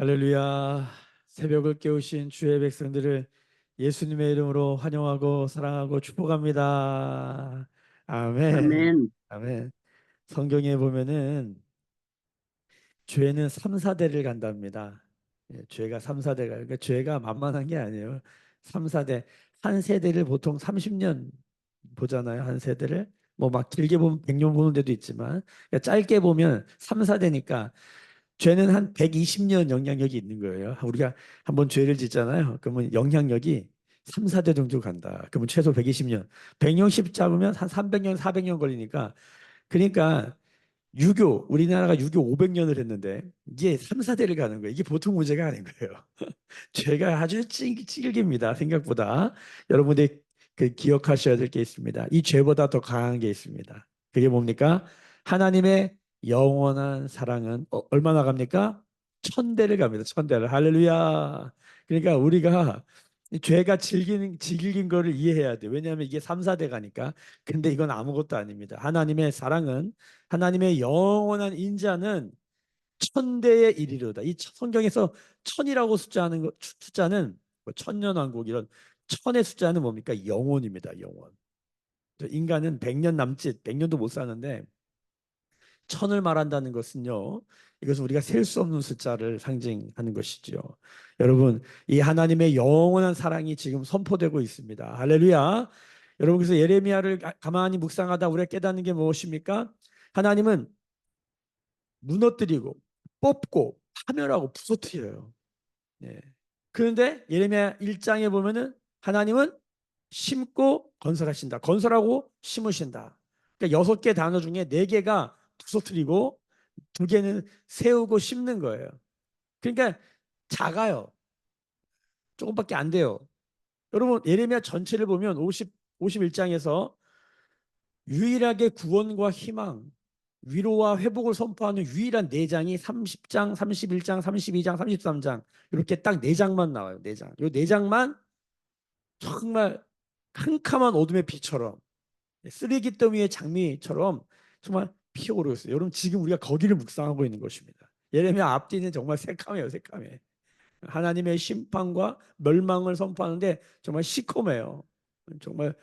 할렐루야. 새벽을 깨우신 주의 백성들을 예수님의 이름으로 환영하고 사랑하고 축복합니다. 아멘. 아멘. 아멘. 성경에 보면은 죄는 3, 4대를 간답니다. 죄가 3, 4대가 그러니까 죄가 만만한 게 아니에요. 3, 4대. 한 세대를 보통 30년 보잖아요. 한 세대를. 뭐 막 길게 보면 100년 보는 데도 있지만 그러니까 짧게 보면 3, 4대니까 죄는 한 120년 영향력이 있는 거예요. 우리가 한번 죄를 짓잖아요. 그러면 영향력이 3, 4대 정도 간다. 그러면 최소 120년. 100년씩 잡으면 한 300년, 400년 걸리니까. 그러니까 유교, 우리나라가 유교 500년을 했는데 이게 3, 4대를 가는 거예요. 이게 보통 문제가 아닌 거예요. 죄가 아주 찔깁니다. 생각보다. 여러분들이 기억하셔야 될 게 있습니다. 이 죄보다 더 강한 게 있습니다. 그게 뭡니까? 하나님의 영원한 사랑은 얼마나 갑니까? 천대를 갑니다. 천대를. 할렐루야. 그러니까 우리가 이 죄가 질긴 거를 이해해야 돼. 왜냐하면 이게 3, 4대 가니까. 근데 이건 아무것도 아닙니다. 하나님의 사랑은 하나님의 영원한 인자는 천대에 이르리로다. 이 성경에서 천이라고 숫자하는 숫자는 뭐 천년왕국 이런 천의 숫자는 뭡니까? 영혼입니다. 영혼. 인간은 100년 남짓, 100년도 못 사는데 천을 말한다는 것은요. 이것은 우리가 셀 수 없는 숫자를 상징하는 것이죠. 여러분, 이 하나님의 영원한 사랑이 지금 선포되고 있습니다. 할렐루야. 여러분, 그래서 예레미야를 가만히 묵상하다 우리가 깨닫는 게 무엇입니까? 하나님은 무너뜨리고 뽑고 파멸하고 부서뜨려요. 예. 그런데 예레미야 1장에 보면은 하나님은 심고 건설하신다. 건설하고 심으신다. 그러니까 6개 단어 중에 4개가 부서뜨리고 2개는 세우고 심는 거예요. 그러니까 작아요. 조금밖에 안 돼요. 여러분 예레미야 전체를 보면 51장에서 유일하게 구원과 희망, 위로와 회복을 선포하는 유일한 4장이 30장, 31장, 32장, 33장 이렇게 딱 4장만 나와요. 4장. 이 4장만 정말 캄캄한 어둠의 비처럼 쓰레기 더미의 장미처럼 정말 피어오르고 있어요. 여러분 지금 우리가 거기를 묵상하고 있는 것입니다. 예레미야 앞뒤는 정말 새카매요. 새카매. 하나님의 심판과 멸망을 선포하는데 정말 시커매요. 정말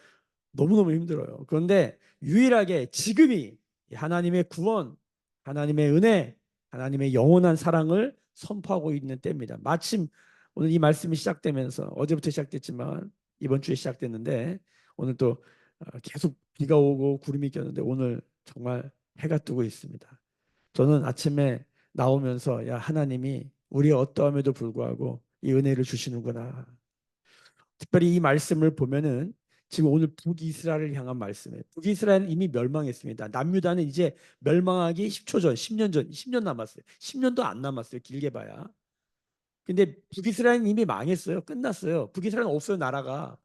너무너무 힘들어요. 그런데 유일하게 지금이 하나님의 구원, 하나님의 은혜, 하나님의 영원한 사랑을 선포하고 있는 때입니다. 마침 오늘 이 말씀이 시작되면서 어제부터 시작됐지만 이번 주에 시작됐는데 오늘 또 계속 비가 오고 구름이 꼈는데 오늘 정말 해가 뜨고 있습니다. 저는 아침에 나오면서 야 하나님이 우리의 어떠함에도 불구하고 이 은혜를 주시는구나. 특별히 이 말씀을 보면은 지금 오늘 북이스라엘을 향한 말씀이에요. 북이스라엘은 이미 멸망했습니다. 남유다는 이제 멸망하기 10초 전, 10년 전, 10년 남았어요. 10년도 안 남았어요. 길게 봐야. 근데 북이스라엘은 이미 망했어요. 끝났어요. 북이스라엘은 없어요. 나라가.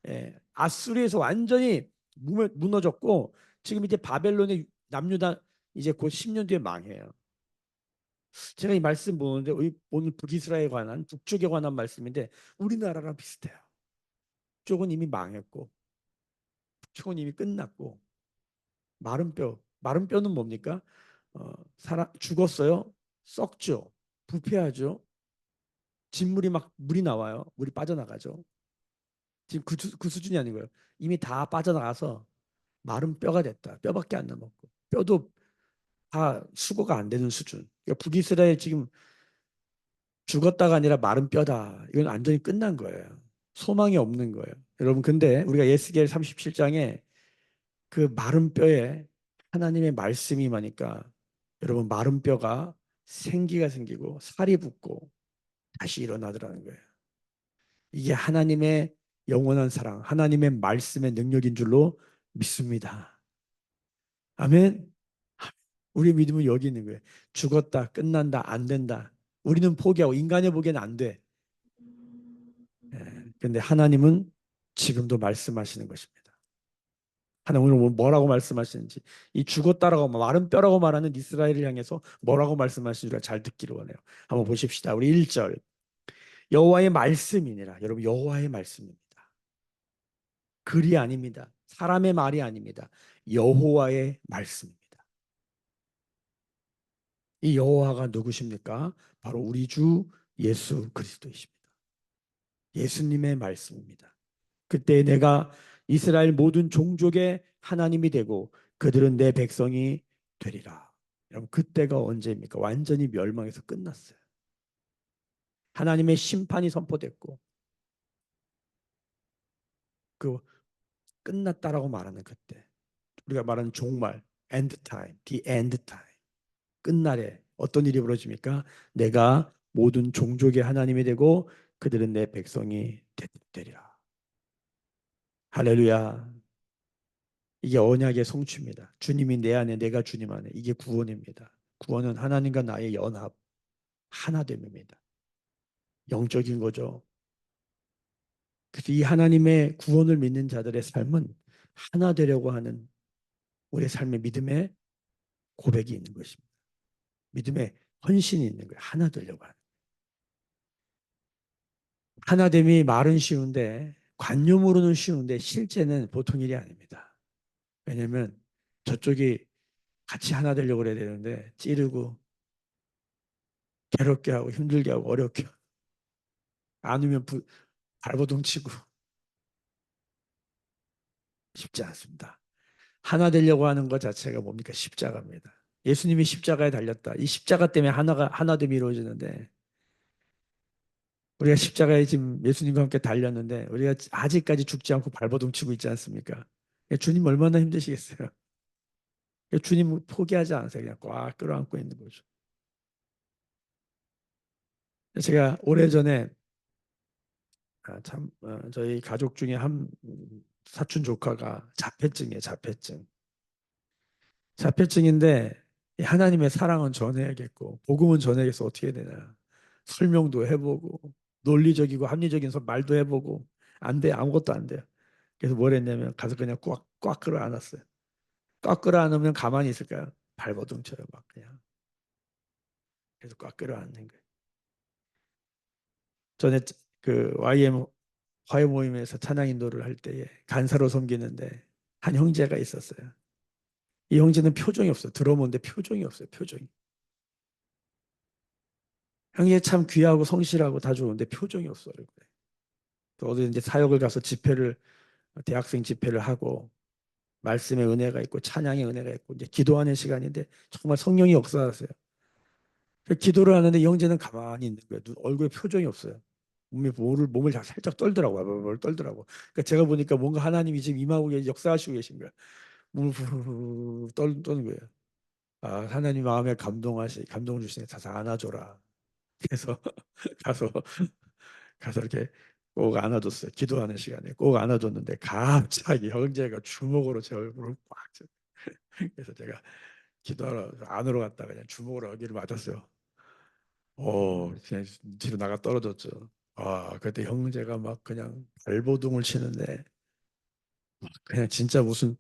예. 아수리에서 완전히 무너졌고 지금 이제 바벨론의 남유다 이제 곧 10년 뒤에 망해요. 제가 이 말씀 보는데 오늘 북이스라엘에 관한 북쪽에 관한 말씀인데 우리나라랑 비슷해요. 쪽은 이미 망했고 북쪽은 이미 끝났고 마른 뼈는 뭡니까? 죽었어요. 썩죠. 부패하죠. 진물이 막 물이 나와요. 물이 빠져나가죠. 지금 그 수준이 아닌 거예요. 이미 다 빠져나가서 마른 뼈가 됐다. 뼈밖에 안 남았고 뼈도 다 수거가 안 되는 수준. 그러니까 북이스라엘 지금 죽었다가 아니라 마른 뼈다. 이건 완전히 끝난 거예요. 소망이 없는 거예요. 여러분 근데 우리가 예스겔 37장에 그 마른 뼈에 하나님의 말씀이 임하니까 여러분 마른 뼈가 생기가 생기고 살이 붙고 다시 일어나더라는 거예요. 이게 하나님의 영원한 사랑, 하나님의 말씀의 능력인 줄로 믿습니다. 아멘. 우리 믿음은 여기 있는 거예요. 죽었다, 끝난다, 안 된다. 우리는 포기하고 인간의 보기에는 안 돼. 그런데 하나님은 지금도 말씀하시는 것입니다. 하나님 오늘 뭐라고 말씀하시는지 이 죽었다라고 마른 뼈라고 말하는 이스라엘을 향해서 뭐라고 말씀하시는지 잘 듣기를 원해요. 한번 보십시다. 우리 1절 여호와의 말씀이니라. 여러분 여호와의 말씀입니다. 글이 아닙니다. 사람의 말이 아닙니다. 여호와의 말씀입니다. 이 여호와가 누구십니까? 바로 우리 주 예수 그리스도이십니다. 예수님의 말씀입니다. 그때 내가 이스라엘 모든 종족의 하나님이 되고 그들은 내 백성이 되리라. 여러분 그때가 언제입니까? 완전히 멸망해서 끝났어요. 하나님의 심판이 선포됐고 그 끝났다라고 말하는 그때 우리가 말하는 종말 end time, the end time 끝날에 어떤 일이 벌어집니까? 내가 모든 종족의 하나님이 되고 그들은 내 백성이 되리라. 할렐루야. 이게 언약의 성취입니다. 주님이 내 안에 내가 주님 안에 이게 구원입니다. 구원은 하나님과 나의 연합 하나됨입니다. 영적인 거죠. 그래서 이 하나님의 구원을 믿는 자들의 삶은 하나 되려고 하는 우리의 삶의 믿음의 고백이 있는 것입니다. 믿음의 헌신이 있는 거예요. 하나 되려고 하는. 하나됨이 말은 쉬운데 관념으로는 쉬운데 실제는 보통 일이 아닙니다. 왜냐하면 저쪽이 같이 하나 되려고 그래야 되는데 찌르고 괴롭게 하고 힘들게 하고 어렵게 하고 아니면 발버둥 치고 쉽지 않습니다. 하나 되려고 하는 것 자체가 뭡니까? 십자가입니다. 예수님이 십자가에 달렸다. 이 십자가 때문에 하나됨이 이루어지는데 우리가 십자가에 지금 예수님과 함께 달렸는데 우리가 아직까지 죽지 않고 발버둥 치고 있지 않습니까? 주님 얼마나 힘드시겠어요? 주님 포기하지 않으세요. 그냥 꽉 끌어안고 있는 거죠. 제가 오래전에 저희 가족 중에 한 사촌 조카가 자폐증이에요. 자폐증. 자폐증인데 하나님의 사랑은 전해야겠고 복음은 전해야겠어 어떻게 해야 되나. 설명도 해보고 논리적이고 합리적인 말도 해보고 안 돼. 아무것도 안 돼요. 그래서 뭘 했냐면 가서 그냥 꽉 끌어안았어요. 꽉 끌어안으면 가만히 있을까요? 발버둥쳐요 막 그냥. 그래서 꽉 끌어안는 거예요. 전에 그 YM 화요 모임에서 찬양 인도를 할 때에 간사로 섬기는데 한 형제가 있었어요. 이 형제는 표정이 없어요. 들어오는데 표정이 없어요. 표정이. 형제 참 귀하고 성실하고 다 좋은데 표정이 없어요. 또 어디 이제 사역을 가서 집회를 대학생 집회를 하고 말씀의 은혜가 있고 찬양의 은혜가 있고 이제 기도하는 시간인데 정말 성령이 역사하세요. 기도를 하는데 이 형제는 가만히 있는 거예요. 얼굴에 표정이 없어요. 몸을 살짝 떨더라고요. 뭘 떨더라고. 그러니까 제가 보니까 뭔가 하나님이 지금 임하고 역사하시고 계신 거예요. 몸을 후루루 떠는 거예요. 아, 하나님 마음에 감동 주시네. 가서 안아줘라. 그래서 가서 이렇게 꼭 안아줬어요. 기도하는 시간에 꼭 안아줬는데 갑자기 형제가 주먹으로 제 얼굴을 꽉 그래서 제가 기도하러 안으로 갔다가 그냥 주먹으로 어디를 맞았어요. 그냥 뒤로 나가 떨어졌죠. 그때 형제가 막 그냥 발버둥을 치는데 그냥 진짜 무슨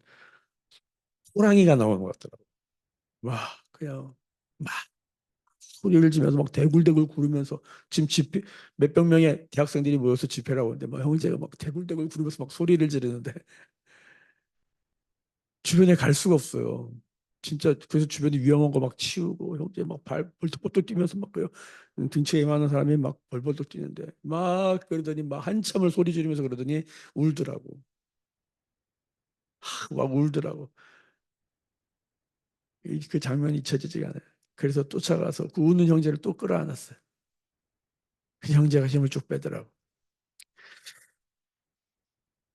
호랑이가 나오는 것 같더라고. 와, 그냥 막 소리를 지면서 막 대굴대굴 구르면서 지금 집회 몇백 명의 대학생들이 모여서 집회라고 하는데 막 형제가 막 대굴대굴 구르면서 막 소리를 지르는데 주변에 갈 수가 없어요. 진짜 그래서 주변에 위험한 거 막 치우고 형제 막 발 벌떡벌떡 뛰면서 막 그요 등치가 이만한 사람이 막 벌벌떡 뛰는데 막 그러더니 막 한참을 소리 지르면서 그러더니 울더라고. 막 울더라고. 그 장면이 잊혀지지가 않아요. 그래서 쫓아가서 그 우는 형제를 또 끌어안았어요. 그 형제가 힘을 쭉 빼더라고.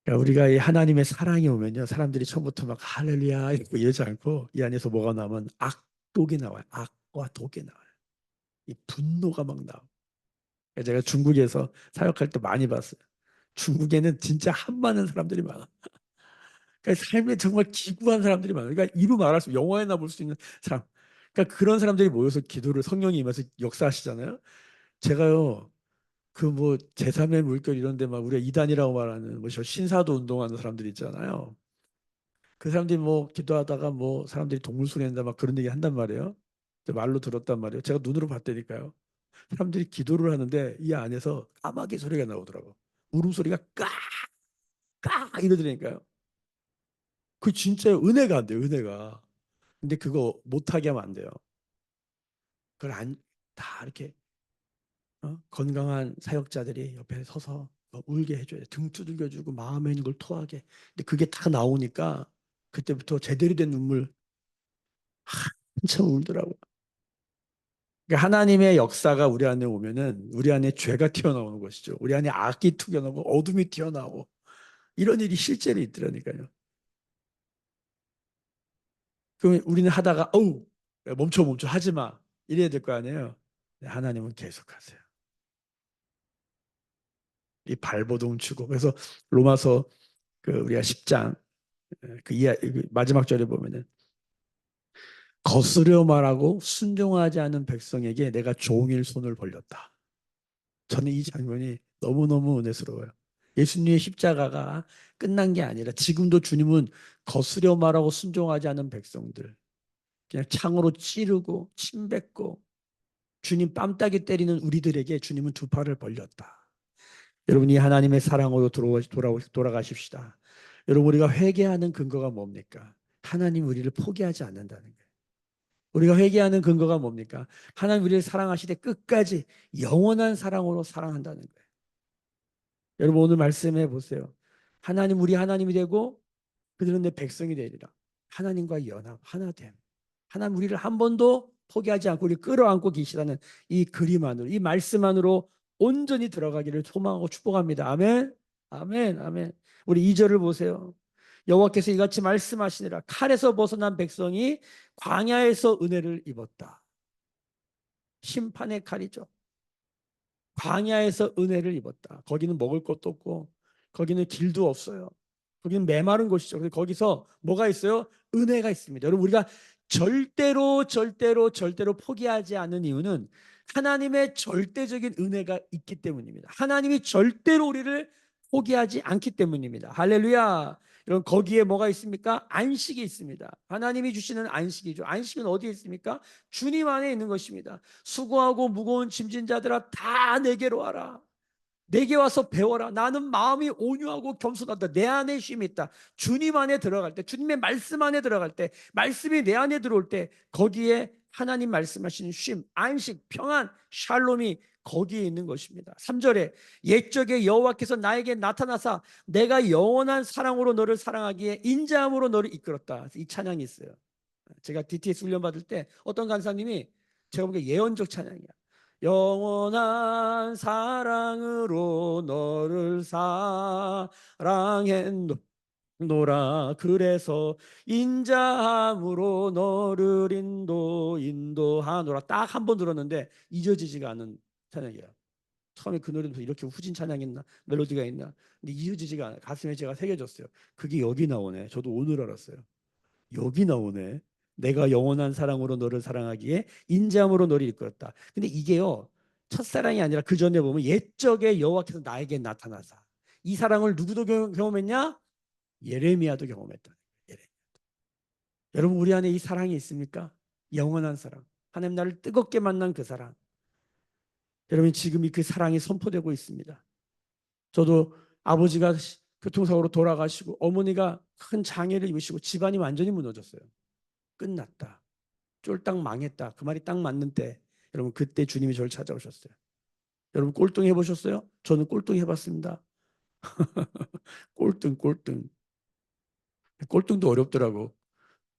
그러니까 우리가 이 하나님의 사랑이 오면요. 사람들이 처음부터 막 할렐루야 이러지 않고 이 안에서 뭐가 나오면 악독이 나와요. 악과 독이 나와요. 이 분노가 막 나와요. 제가 중국에서 사역할 때 많이 봤어요. 중국에는 진짜 한 많은 사람들이 많아. 그러니까 삶에 정말 기구한 사람들이 많아요. 그러니까 이루 말할 수 영화에나 볼 수 있는 사람. 그러니까 그런 사람들이 모여서 기도를 성령이 임해서 역사하시잖아요. 제가요 그 뭐 제3의 물결 이런 데 막 우리가 이단이라고 말하는 뭐 신사도 운동하는 사람들 있잖아요. 그 사람들이 뭐 기도하다가 뭐 사람들이 동물 소리 낸다 막 그런 얘기 한단 말이에요. 말로 들었단 말이에요. 제가 눈으로 봤다니까요. 사람들이 기도를 하는데 이 안에서 까마귀 소리가 나오더라고. 울음소리가 까까 이러더라니까요. 그 진짜 은혜가 안 돼요. 은혜가. 근데 그거 못하게 하면 안 돼요. 그걸 다 이렇게 건강한 사역자들이 옆에 서서 울게 해줘야 돼. 등 두들겨주고 마음에 있는 걸 토하게. 근데 그게 다 나오니까 그때부터 제대로 된 눈물 한참 울더라고요. 그러니까 하나님의 역사가 우리 안에 오면은 우리 안에 죄가 튀어나오는 것이죠. 우리 안에 악이 튀어나오고 어둠이 튀어나오고 이런 일이 실제로 있더라니까요. 그럼 우리는 하다가 어우 멈춰 하지 마 이래야 될 거 아니에요. 하나님은 계속하세요. 이 발버둥 치고 그래서 로마서 그 우리가 10장 그 마지막 절에 보면은 거스려 말하고 순종하지 않은 백성에게 내가 종일 손을 벌렸다. 저는 이 장면이 너무너무 은혜스러워요. 예수님의 십자가가 끝난 게 아니라 지금도 주님은 거스려 말하고 순종하지 않은 백성들 그냥 창으로 찌르고 침 뱉고 주님 뺨따기 때리는 우리들에게 주님은 두 팔을 벌렸다. 여러분이 하나님의 사랑으로 돌아가십시다. 여러분 우리가 회개하는 근거가 뭡니까? 하나님 우리를 포기하지 않는다는 거예요. 우리가 회개하는 근거가 뭡니까? 하나님 우리를 사랑하시되 끝까지 영원한 사랑으로 사랑한다는 거예요. 여러분 오늘 말씀해 보세요. 하나님 우리 하나님이 되고 그들은 내 백성이 되리라. 하나님과 연합 하나됨. 하나님 우리를 한 번도 포기하지 않고 우리를 끌어안고 계시다는 이 그림 안으로 이 말씀 안으로 온전히 들어가기를 소망하고 축복합니다. 아멘. 아멘. 아멘. 우리 2절을 보세요. 여호와께서 이같이 말씀하시니라 칼에서 벗어난 백성이 광야에서 은혜를 입었다. 심판의 칼이죠. 광야에서 은혜를 입었다. 거기는 먹을 것도 없고 거기는 길도 없어요. 거기는 메마른 곳이죠. 그래서 거기서 뭐가 있어요? 은혜가 있습니다. 여러분 우리가 절대로 포기하지 않는 이유는 하나님의 절대적인 은혜가 있기 때문입니다. 하나님이 절대로 우리를 포기하지 않기 때문입니다. 할렐루야. 여러분 거기에 뭐가 있습니까? 안식이 있습니다. 하나님이 주시는 안식이죠. 안식은 어디에 있습니까? 주님 안에 있는 것입니다. 수고하고 무거운 짐진 자들아 다 내게로 와라. 내게 와서 배워라. 나는 마음이 온유하고 겸손하다. 내 안에 쉼이 있다. 주님 안에 들어갈 때, 주님의 말씀 안에 들어갈 때, 말씀이 내 안에 들어올 때, 거기에 하나님 말씀하시는 쉼, 안식, 평안, 샬롬이 거기에 있는 것입니다. 3절에 옛적에 여호와께서 나에게 나타나사 내가 영원한 사랑으로 너를 사랑하기에 인자함으로 너를 이끌었다. 이 찬양이 있어요. 제가 DTS 훈련 받을 때 어떤 간사님이 제가 보기에 예언적 찬양이야. 영원한 사랑으로 너를 사랑했노라 그래서 인자함으로 너를 인도하노라 딱 한 번 들었는데 잊어지지가 않은 찬양이에요. 처음에 그 노래도 이렇게 후진 찬양이 있나 멜로디가 있나 근데 잊어지지가 않아요. 가슴에 제가 새겨졌어요. 그게 여기 나오네. 저도 오늘 알았어요. 여기 나오네. 내가 영원한 사랑으로 너를 사랑하기에 인자함으로 너를 이끌었다. 근데 이게요. 첫사랑이 아니라 그 전에 보면 옛적에 여호와께서 나에게 나타나사. 이 사랑을 누구도 경험했냐? 예레미야도 경험했다. 여러분 우리 안에 이 사랑이 있습니까? 영원한 사랑. 하나님 나를 뜨겁게 만난 그 사랑. 여러분 지금 그 사랑이 선포되고 있습니다. 저도 아버지가 교통사고로 돌아가시고 어머니가 큰 장애를 입으시고 집안이 완전히 무너졌어요. 끝났다. 쫄딱 망했다. 그 말이 딱 맞는 때 여러분 그때 주님이 저를 찾아오셨어요. 여러분 꼴등 해보셨어요? 저는 꼴등 해봤습니다. 꼴등. 꼴등도 어렵더라고.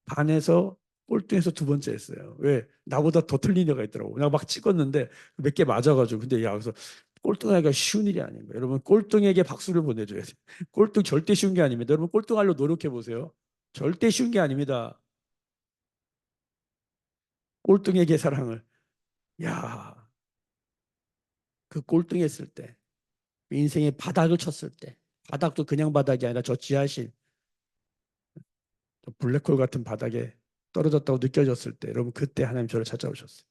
반에서 꼴등에서 두 번째 했어요. 왜? 나보다 더 틀린 애가 있더라고. 그냥 막 찍었는데 몇 개 맞아가지고. 근데 야, 그래서 꼴등하기가 쉬운 일이 아닌 거예요. 여러분 꼴등에게 박수를 보내줘야 돼요. 꼴등 절대 쉬운 게 아닙니다. 여러분 꼴등하려 노력해 보세요. 절대 쉬운 게 아닙니다. 꼴등에게 사랑을. 야, 그 꼴등했을 때 인생의 바닥을 쳤을 때 바닥도 그냥 바닥이 아니라 저 지하실 블랙홀 같은 바닥에 떨어졌다고 느껴졌을 때 여러분 그때 하나님 저를 찾아오셨어요.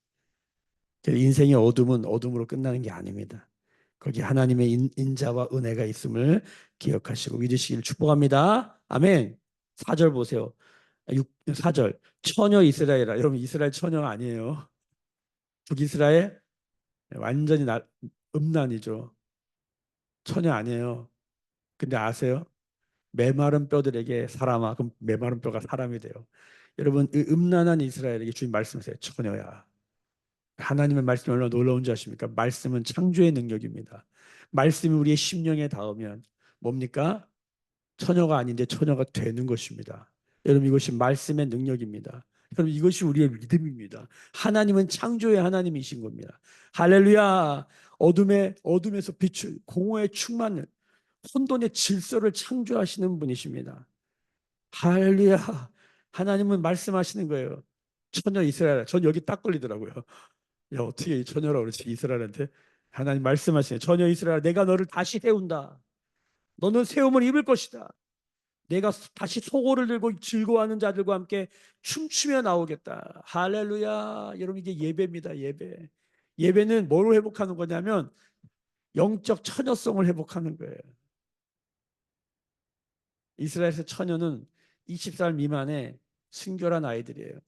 인생의 어둠은 어둠으로 끝나는 게 아닙니다. 거기 하나님의 인자와 은혜가 있음을 기억하시고 믿으시길 축복합니다. 아멘. 4절 보세요. 4절 처녀 이스라엘아. 여러분 이스라엘 처녀 아니에요. 북이스라엘 완전히 음란이죠. 처녀 아니에요. 근데 아세요? 메마른 뼈들에게 사람아 그럼 메마른 뼈가 사람이 돼요. 여러분 음란한 이스라엘에게 주님 말씀하세요. 처녀야 하나님의 말씀이 얼마나 놀라운 줄 아십니까? 말씀은 창조의 능력입니다. 말씀이 우리의 심령에 닿으면 뭡니까? 처녀가 아닌데 처녀가 되는 것입니다. 여러분 이것이 말씀의 능력입니다. 여러분 이것이 우리의 믿음입니다. 하나님은 창조의 하나님이신 겁니다. 할렐루야. 어둠에서 빛을 공허의 충만을 혼돈의 질서를 창조하시는 분이십니다. 할렐루야. 하나님은 말씀하시는 거예요. 처녀 이스라엘. 전 여기 딱 걸리더라고요. 야, 어떻게 처녀라고 그러지? 이스라엘한테. 하나님 말씀하시네. 처녀 이스라엘, 내가 너를 다시 세운다. 너는 세움을 입을 것이다. 내가 다시 소고를 들고 즐거워하는 자들과 함께 춤추며 나오겠다. 할렐루야. 여러분 이게 예배입니다. 예배. 예배는 뭐로 회복하는 거냐면 영적 처녀성을 회복하는 거예요. 이스라엘에서 처녀는 20살 미만의 순결한 아이들이에요.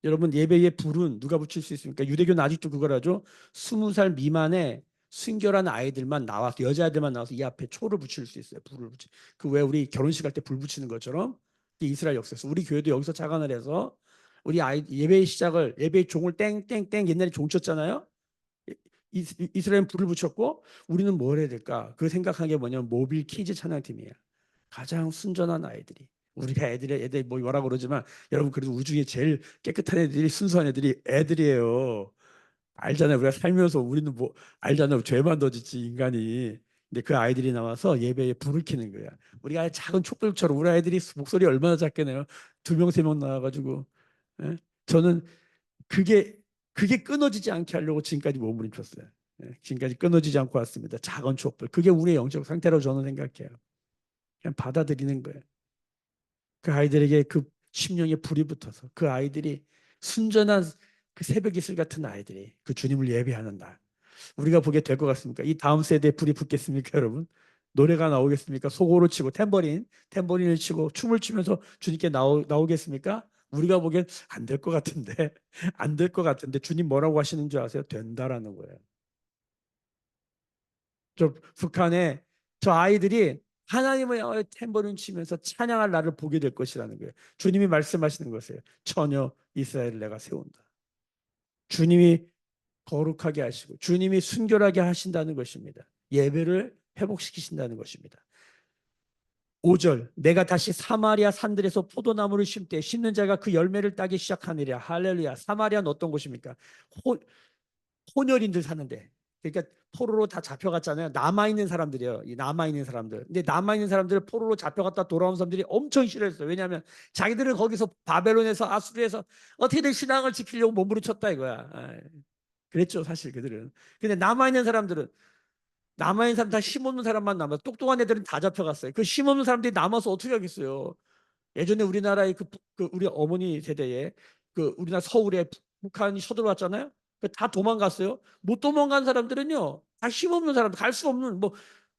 여러분 예배의 불은 누가 붙일 수 있습니까? 유대교는 아직도 그걸 하죠. 20살 미만의 순결한 아이들만 나와서 여자애들만 나와서 이 앞에 초를 붙일 수 있어요. 불을 붙이. 그 왜 우리 결혼식 할 때 불 붙이는 것처럼 이스라엘 역사에서 우리 교회도 여기서 착안을 해서 우리 아이 예배의 시작을 예배의 종을 땡땡땡 옛날에 종 쳤잖아요. 이스라엘은 불을 붙였고 우리는 뭘 해야 될까? 그 생각한 게 뭐냐면 모빌 키즈 찬양팀이에요. 가장 순전한 아이들이. 우리가 애들 뭐 뭐라 그러지만 여러분 그래도 우주에 제일 깨끗한 애들이 순수한 애들이 애들이에요. 알잖아요. 우리가 살면서 우리는 뭐 알잖아요. 죄만 더 짓지 인간이. 근데 그 아이들이 나와서 예배에 불을 켜는 거야. 우리가 작은 촛불처럼 우리 아이들이 목소리 얼마나 작게 내요. 2명, 3명 나와가지고. 예? 저는 그게 끊어지지 않게 하려고 지금까지 몸부림쳤어요. 예? 지금까지 끊어지지 않고 왔습니다. 작은 촛불. 그게 우리의 영적 상태라고 저는 생각해요. 그냥 받아들이는 거예요. 그 아이들에게 그 심령에 불이 붙어서 그 아이들이 순전한 그 새벽 이슬 같은 아이들이 그 주님을 예배하는 날 우리가 보게 될 것 같습니까? 이 다음 세대에 불이 붙겠습니까, 여러분? 노래가 나오겠습니까? 소고로 치고 탬버린을 치고 춤을 추면서 주님께 나오겠습니까? 우리가 보기엔 안 될 것 같은데 안 될 것 같은데 주님 뭐라고 하시는 줄 아세요? 된다라는 거예요. 저 북한에 저 아이들이 하나님을 향하여 탬버린 치면서 찬양할 날을 보게 될 것이라는 거예요. 주님이 말씀하시는 것이에요. 처녀 이스라엘을 내가 세운다. 주님이 거룩하게 하시고 주님이 순결하게 하신다는 것입니다. 예배를 회복시키신다는 것입니다. 5절 내가 다시 사마리아 산들에서 포도나무를 심되 심는 자가 그 열매를 따기 시작하느랴. 할렐루야. 사마리아는 어떤 곳입니까? 혼혈인들 사는데 그러니까 포로로 다 잡혀갔잖아요. 남아있는 사람들이에요. 이 남아있는 사람들. 근데 남아있는 사람들을 포로로 잡혀갔다 돌아온 사람들이 엄청 싫어했어요. 왜냐하면 자기들은 거기서 바벨론에서 아수르에서 어떻게든 신앙을 지키려고 몸부림쳤다 이거야. 그랬죠 사실 그들은. 근데 남아있는 사람들은 남아있는 사람 다 힘없는 사람만 남아. 똑똑한 애들은 다 잡혀갔어요. 그 힘없는 사람들이 남아서 어떻게 하겠어요. 예전에 우리나라의 그 우리 어머니 세대에 그 우리나라 서울에 북한이 쳐들어왔잖아요. 다 도망갔어요. 못 도망간 사람들은요, 다 힘없는 사람들, 갈 수 없는 뭐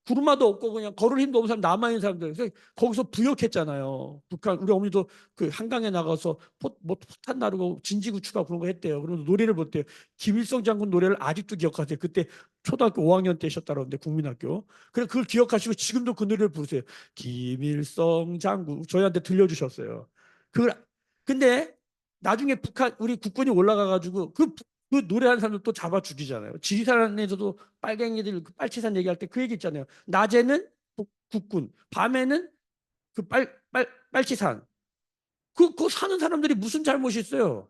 구르마도 없고 그냥 걸을 힘도 없는 사람 남아있는 사람들. 그래서 거기서 부역했잖아요. 북한 우리 어머니도 그 한강에 나가서 뭐 포탄 나르고 진지구추가 그런 거 했대요. 그러면서 노래를 부르대요. 김일성 장군 노래를 아직도 기억하세요. 그때 초등학교 5학년 때셨다는데 국민학교. 그래 그걸 기억하시고 지금도 그 노래를 부르세요. 김일성 장군 저희한테 들려주셨어요. 그걸 근데 나중에 북한 우리 국군이 올라가가지고 그 노래하는 사람들 또 잡아 죽이잖아요. 지리산에서도 빨갱이들 그 빨치산 얘기할 때 그 얘기 있잖아요. 낮에는 국군, 밤에는 그 빨치산. 그 사는 사람들이 무슨 잘못이 있어요?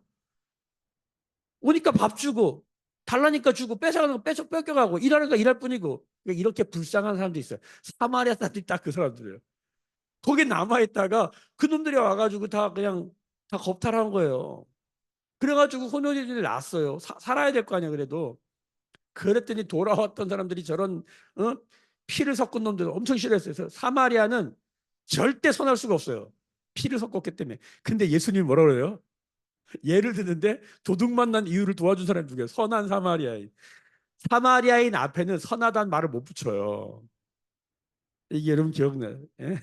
오니까 밥 주고, 달라니까 주고, 뺏어가는 거 뺏겨가고, 일하니까 일할 뿐이고. 그러니까 이렇게 불쌍한 사람도 있어요. 사마리아 사람들이 딱 그 사람들이에요. 거기 남아있다가 그놈들이 와가지고 다 그냥 다 겁탈한 거예요. 그래가지고 혼혈이들이 났어요. 살아야 될 거 아니야, 그래도. 그랬더니 돌아왔던 사람들이 저런 피를 섞은 놈들 엄청 싫어했어요. 그래서 사마리아는 절대 선할 수가 없어요. 피를 섞었기 때문에. 근데 예수님이 뭐라 그래요? 예를 드는데 도둑 만난 이유를 도와준 사람이 누구예요? 선한 사마리아인. 사마리아인 앞에는 선하다는 말을 못 붙여요. 이게 여러분 기억나요? 예?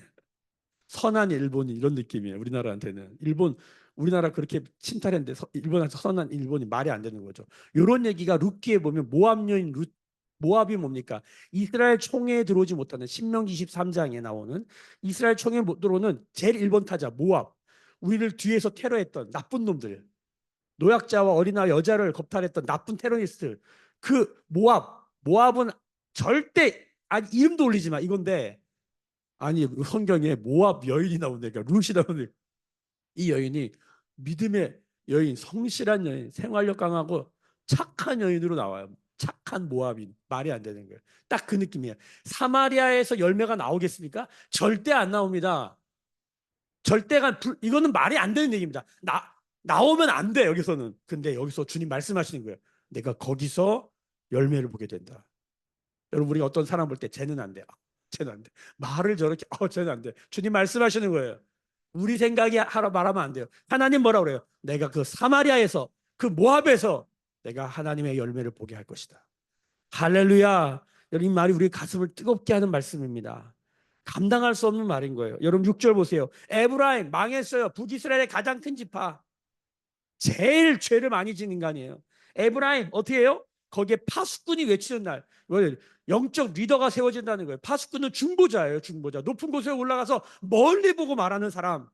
선한 일본인 이런 느낌이에요. 우리나라한테는 우리나라 그렇게 침탈했는데 일본한테 선한 일본이 말이 안 되는 거죠. 이런 얘기가 룻기에 보면 모압 여인 모압이 뭡니까? 이스라엘 총회에 들어오지 못하는 신명기 23장에 나오는 이스라엘 총회에 못 들어오는 제일 1번 타자 모압. 우리를 뒤에서 테러했던 나쁜 놈들. 노약자와 어린아이 여자를 겁탈했던 나쁜 테러리스트 그 모압은 절대 아니 이름도 올리지 마 이건데 아니 성경에 모압 여인이 나오니까 룻이 나오니까 이 여인이 믿음의 여인 성실한 여인 생활력 강하고 착한 여인으로 나와요. 착한 모압인 말이 안 되는 거예요. 딱 그 느낌이에요. 사마리아에서 열매가 나오겠습니까? 절대 안 나옵니다. 절대가 이거는 말이 안 되는 얘기입니다. 나오면 안 돼 여기서는. 근데 여기서 주님 말씀하시는 거예요. 내가 거기서 열매를 보게 된다. 여러분 우리가 어떤 사람 볼 때 쟤는 안 돼. 쟤는 안 돼. 말을 저렇게 쟤는 안 돼. 주님 말씀하시는 거예요. 우리 생각이 하라 말하면 안 돼요. 하나님 뭐라 그래요? 내가 그 사마리아에서 그 모압에서 내가 하나님의 열매를 보게 할 것이다. 할렐루야. 여러분 이 말이 우리 가슴을 뜨겁게 하는 말씀입니다. 감당할 수 없는 말인 거예요. 여러분 6절 보세요. 에브라임 망했어요. 북이스라엘의 가장 큰 지파. 제일 죄를 많이 지은 인간이에요. 에브라임 어떻게 해요? 거기에 파수꾼이 외치는 날 영적 리더가 세워진다는 거예요. 파수꾼은 중보자예요. 중보자. 높은 곳에 올라가서 멀리 보고 말하는 사람.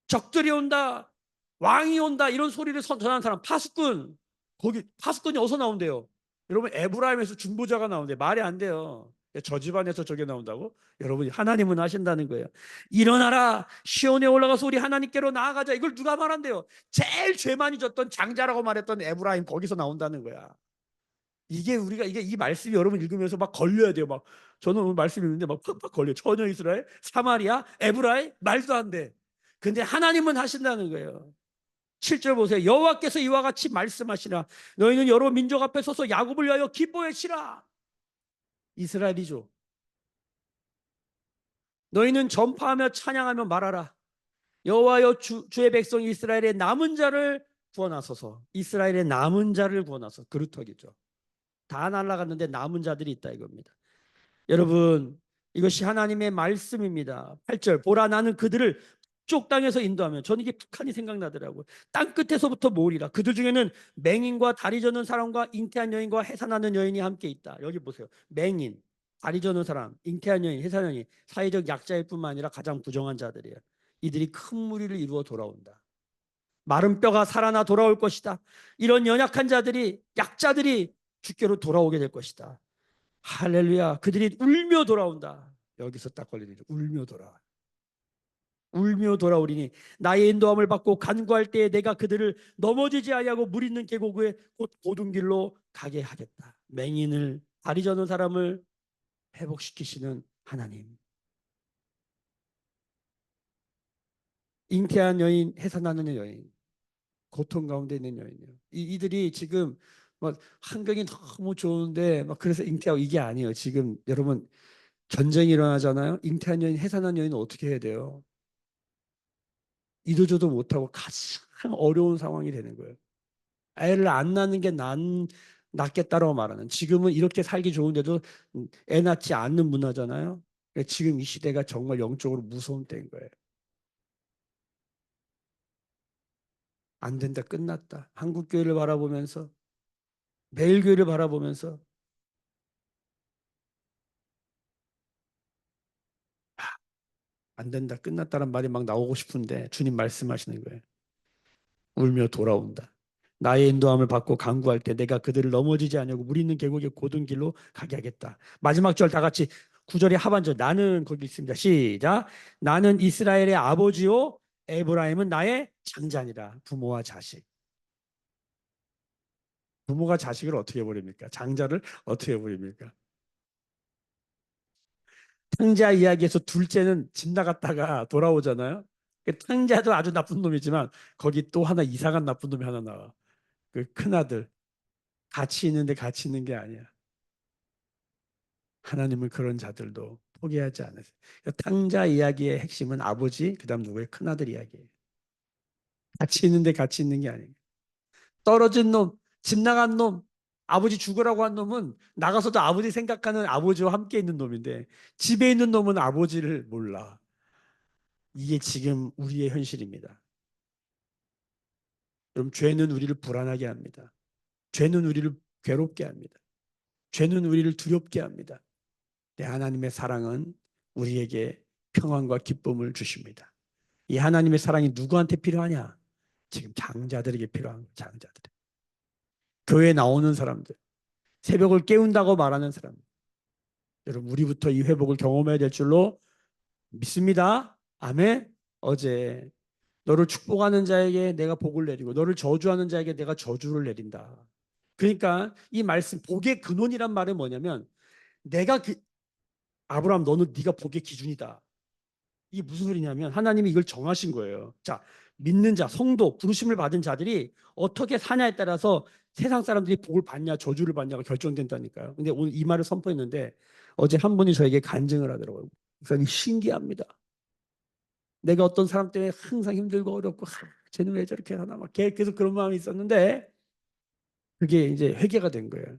적들이 온다. 왕이 온다. 이런 소리를 전하는 사람. 파수꾼. 거기 파수꾼이 어디서 나온대요? 여러분 에브라임에서 중보자가 나오는데 말이 안 돼요. 저 집안에서 저게 나온다고? 여러분 하나님은 하신다는 거예요. 일어나라 시온에 올라가서 우리 하나님께로 나아가자. 이걸 누가 말한대요? 제일 죄 많이 졌던 장자라고 말했던 에브라임 거기서 나온다는 거야. 이게 이 말씀이 여러분 읽으면서 막 걸려야 돼요. 막 저는 오늘 말씀 읽는데 막 팍팍 걸려. 처녀 이스라엘, 사마리아, 에브라임 말도 안 돼. 근데 하나님은 하신다는 거예요. 7절 보세요. 여호와께서 이와 같이 말씀하시라. 너희는 여러 민족 앞에 서서 야곱을 위하여 기뻐해 치라. 이스라엘이죠. 너희는 전파하며 찬양하며 말하라. 여호와여 주의 백성 이스라엘의 남은 자를 구원하소서. 이스라엘의 남은 자를 구원하소서. 그루터기죠. 다 날아갔는데 남은 자들이 있다 이겁니다. 여러분 이것이 하나님의 말씀입니다. 8절 보라 나는 그들을 북쪽 땅에서 인도하면 저는 이게 북한이 생각나더라고요. 땅 끝에서부터 모으리라. 그들 중에는 맹인과 다리 저는 사람과 잉태한 여인과 해산하는 여인이 함께 있다. 여기 보세요. 맹인, 다리 저는 사람, 잉태한 여인, 해산한 여인 사회적 약자일 뿐만 아니라 가장 부정한 자들이에요. 이들이 큰 무리를 이루어 돌아온다. 마른 뼈가 살아나 돌아올 것이다. 이런 연약한 자들이 약자들이 주께로 돌아오게 될 것이다. 할렐루야. 그들이 울며 돌아온다. 여기서 딱 걸리는 거죠. 울며 돌아와. 울며 돌아오리니 나의 인도함을 받고 간구할 때에 내가 그들을 넘어지지 아니하고 물 있는 계곡에 곧 고든 길로 가게 하겠다. 맹인을 다리 저는 사람을 회복시키시는 하나님. 잉태한 여인, 해산하는 여인, 고통 가운데 있는 여인이요. 이들이 지금 막 환경이 너무 좋은데 막 그래서 잉태하고 이게 아니에요. 지금 여러분 전쟁이 일어나잖아요. 잉태한 여인, 해산한 여인은 어떻게 해야 돼요? 이도저도 못하고 가장 어려운 상황이 되는 거예요. 애를 안 낳는 게 낫겠다라고 말하는. 지금은 이렇게 살기 좋은데도 애 낳지 않는 문화잖아요. 그러니까 지금 이 시대가 정말 영적으로 무서운 때인 거예요. 안 된다, 끝났다. 한국 교회를 바라보면서 매일 교회를 바라보면서 안 된다, 끝났다는 말이 막 나오고 싶은데 주님 말씀하시는 거예요. 울며 돌아온다. 나의 인도함을 받고 간구할 때 내가 그들을 넘어지지 않냐고 물 있는 계곡의 고든 길로 가게 하겠다. 마지막 절 다 같이 9절의 하반절 나는 거기 있습니다. 시작. 나는 이스라엘의 아버지요 에브라임은 나의 장자니라. 부모와 자식. 부모가 자식을 어떻게 버립니까? 장자를 어떻게 버립니까? 탕자 이야기에서 둘째는 집 나갔다가 돌아오잖아요. 그 탕자도 아주 나쁜 놈이지만 거기 또 하나 이상한 나쁜 놈이 하나 나와. 그 큰아들. 같이 있는데 같이 있는 게 아니야. 하나님은 그런 자들도 포기하지 않으세요. 탕자 이야기의 핵심은 아버지, 그다음 누구의 큰아들 이야기예요. 같이 있는데 같이 있는 게 아니에요. 떨어진 놈, 집 나간 놈, 아버지 죽으라고 한 놈은 나가서도 아버지 생각하는 아버지와 함께 있는 놈인데 집에 있는 놈은 아버지를 몰라. 이게 지금 우리의 현실입니다. 그럼 죄는 우리를 불안하게 합니다. 죄는 우리를 괴롭게 합니다. 죄는 우리를 두렵게 합니다. 하나님의 사랑은 우리에게 평안과 기쁨을 주십니다. 이 하나님의 사랑이 누구한테 필요하냐? 지금 장자들에게 필요한 장자들. 교회에 나오는 사람들, 새벽을 깨운다고 말하는 사람들. 여러분 우리부터 이 회복을 경험해야 될 줄로 믿습니다. 아멘. 어제 너를 축복하는 자에게 내가 복을 내리고 너를 저주하는 자에게 내가 저주를 내린다. 그러니까 이 말씀 복의 근원이란 말은 뭐냐면 내가 아브라함 너는 네가 복의 기준이다. 이게 무슨 소리냐면 하나님이 이걸 정하신 거예요. 자, 믿는 자, 성도, 부르심을 받은 자들이 어떻게 사냐에 따라서 세상 사람들이 복을 받냐 저주를 받냐가 결정된다니까요. 근데 오늘 이 말을 선포했는데 어제 한 분이 저에게 간증을 하더라고요. 목사님 신기합니다. 내가 어떤 사람 때문에 항상 힘들고 어렵고 쟤는 왜 저렇게 하나 막 계속 그런 마음이 있었는데 그게 이제 회개가 된 거예요.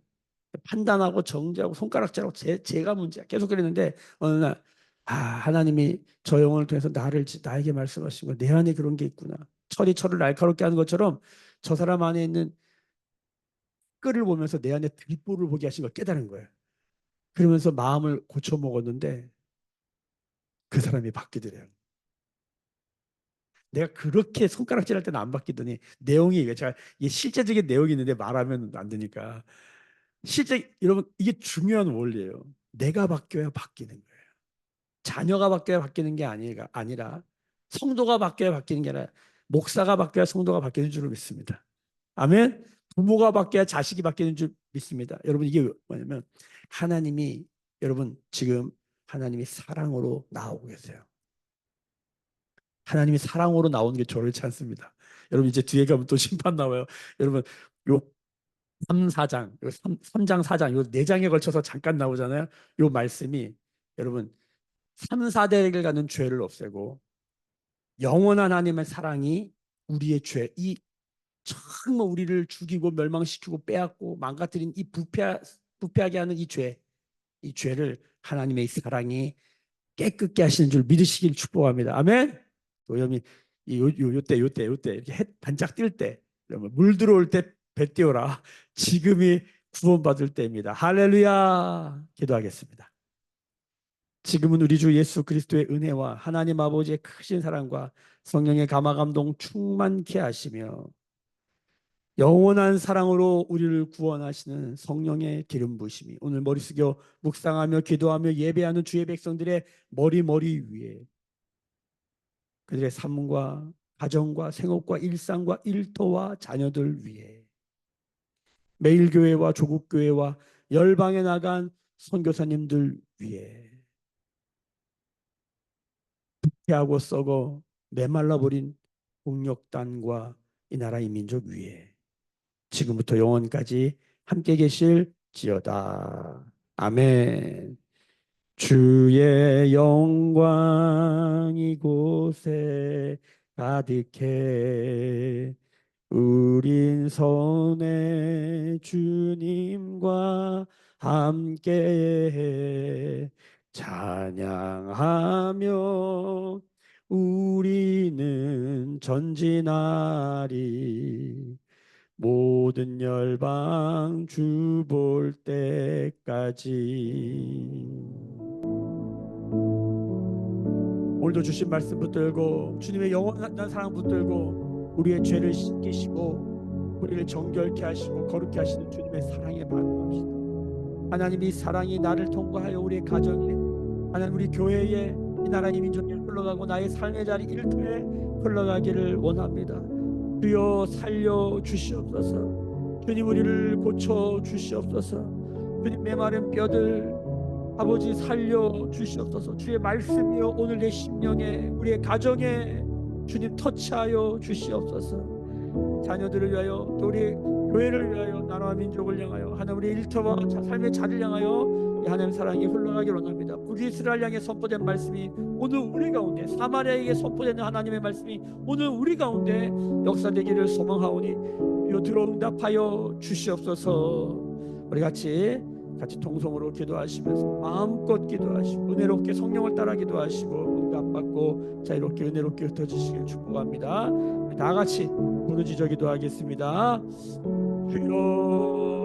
판단하고 정죄하고 손가락질하고 제가 문제야. 계속 그랬는데 어느 날 하나님이 저 영혼을 통해서 나에게 말씀하신 거 내 안에 그런 게 있구나. 철을 날카롭게 하는 것처럼 저 사람 안에 있는 끈을 보면서 내 안에 들보를 보게 하신 걸 깨달은 거예요. 그러면서 마음을 고쳐 먹었는데 그 사람이 바뀌더래요. 내가 그렇게 손가락질할 때는 안 바뀌더니 내용이 제가 이게 실제적인 내용이 있는데 말하면 안 되니까 실제 여러분 이게 중요한 원리예요. 내가 바뀌어야 바뀌는 거예요. 자녀가 바뀌어야 바뀌는 게 아니라 성도가 바뀌어야 바뀌는 게 아니라 목사가 바뀌어야 성도가 바뀌는 줄 믿습니다. 아멘. 부모가 바뀌어야 자식이 바뀌는 줄 믿습니다. 여러분 이게 뭐냐면 하나님이 여러분 지금 하나님이 사랑으로 나오고 계세요. 하나님이 사랑으로 나오는 게 저렇지 않습니다. 여러분 이제 뒤에 가면 또 심판 나와요. 여러분 요 3, 4장, 요 3장, 4장, 요 4장에 걸쳐서 잠깐 나오잖아요. 요 말씀이 여러분 3, 4대를 가는 죄를 없애고 영원한 하나님의 사랑이 우리의 죄, 이 정말 우리를 죽이고 멸망시키고 빼앗고 망가뜨린 이 부패하게 하는 이 죄를 하나님의 사랑이 깨끗게 하시는 줄 믿으시길 축복합니다. 아멘. 오염이 요때 이렇게 해 반짝 뜰 때, 물 들어올 때 배 띄워라. 지금이 구원받을 때입니다. 할렐루야. 기도하겠습니다. 지금은 우리 주 예수 그리스도의 은혜와 하나님 아버지의 크신 사랑과 성령의 감화 감동 충만케 하시며 영원한 사랑으로 우리를 구원하시는 성령의 기름 부으심이 오늘 머리 숙여 묵상하며 기도하며 예배하는 주의 백성들의 머리 위에 그들의 삶과 가정과 생업과 일상과 일터와 자녀들 위해 매일교회와 조국교회와 열방에 나간 선교사님들 위해 피하고 썩어 메말라버린 폭력단과 이 나라의 민족 위에 지금부터 영원까지 함께 계실지어다. 아멘. 주의 영광 이곳에 가득해 우린 선의 주님과 함께 찬양하며 우리는 전진하리 모든 열방 주 볼 때까지. 오늘도 주신 말씀 붙들고 주님의 영원한 사랑 붙들고 우리의 죄를 씻기시고 우리를 정결케 하시고 거룩케 하시는 주님의 사랑에 반응합시다. 하나님이 사랑이 나를 통과하여 우리의 가정에 하나님 우리 교회에 이 나라의 민족에 흘러가고 나의 삶의 자리 일터에 흘러가기를 원합니다. 주여 살려 주시옵소서. 주님 우리를 고쳐 주시옵소서. 주님 메마른 뼈들 아버지 살려 주시옵소서. 주의 말씀이여 오늘 내 심령에 우리의 가정에 주님 터치하여 주시옵소서. 자녀들을 위하여 또 우리 교회를 위하여 나라와 민족을 향하여 하나님 우리 일터와 삶의 자리를 향하여 하나님 사랑이 흘러가기를 원합니다. 북이스라엘 향해 선포된 말씀이 오늘 우리 가운데 사마리아에게 선포되는 하나님의 말씀이 오늘 우리 가운데 역사되기를 소망하오니 이어 들어 응답하여 주시옵소서. 우리 같이 통성으로 기도하시면서 마음껏 기도하시고 은혜롭게 성령을 따라 기도하시고 응답받고 자유롭게 은혜롭게 흩어지시길 축복합니다. 다 같이 부르짖어 기도하겠습니다. 주여